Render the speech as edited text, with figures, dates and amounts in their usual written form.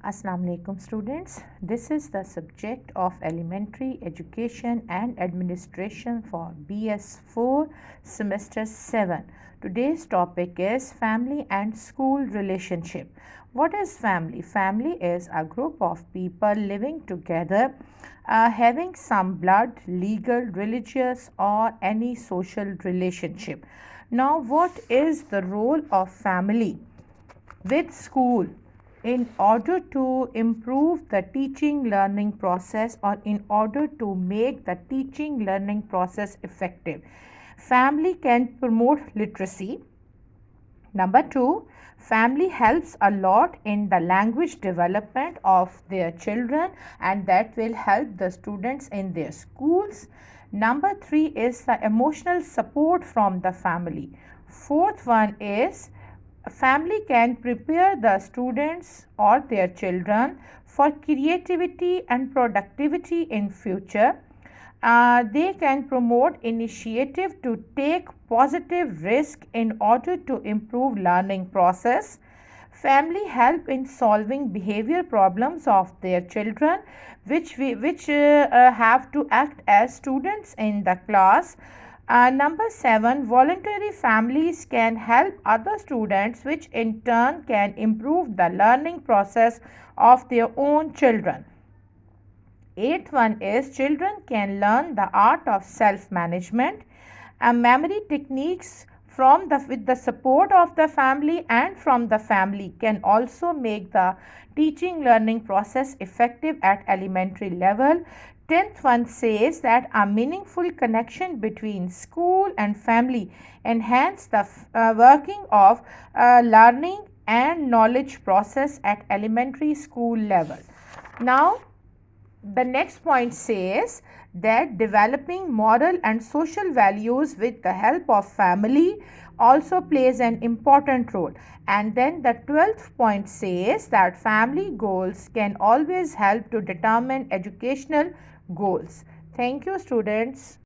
Assalamu alaikum students. This is the subject of elementary education and administration for BS4 semester 7. Today's topic is family and school relationship. What is family? Family is a group of people living together, having some blood, legal, religious or any social relationship. Now what is the role of family with school in order to improve the teaching learning process or in order to make the teaching learning process effective? Family can promote literacy. Number 2, family helps a lot in the language development of their children, and that will help the students in their schools. Number 3 is the emotional support from the family. Fourth one is family can prepare the students or their children for creativity and productivity in future. They can promote initiative to take positive risk in order to improve learning process. Family help in solving behavior problems of their children, which have to act as students in the class. Number 7, voluntary families can help other students, which in turn can improve the learning process of their own children. Eighth one is children can learn the art of self-management and memory techniques with the support of the family and from the family can also make the teaching learning process effective at elementary level. 10th one says that a meaningful connection between school and family enhance the working of learning and knowledge process at elementary school level. Now the next point says that developing moral and social values with the help of family also plays an important role. And then the 12th point says that family goals can always help to determine educational goals. Thank you, students.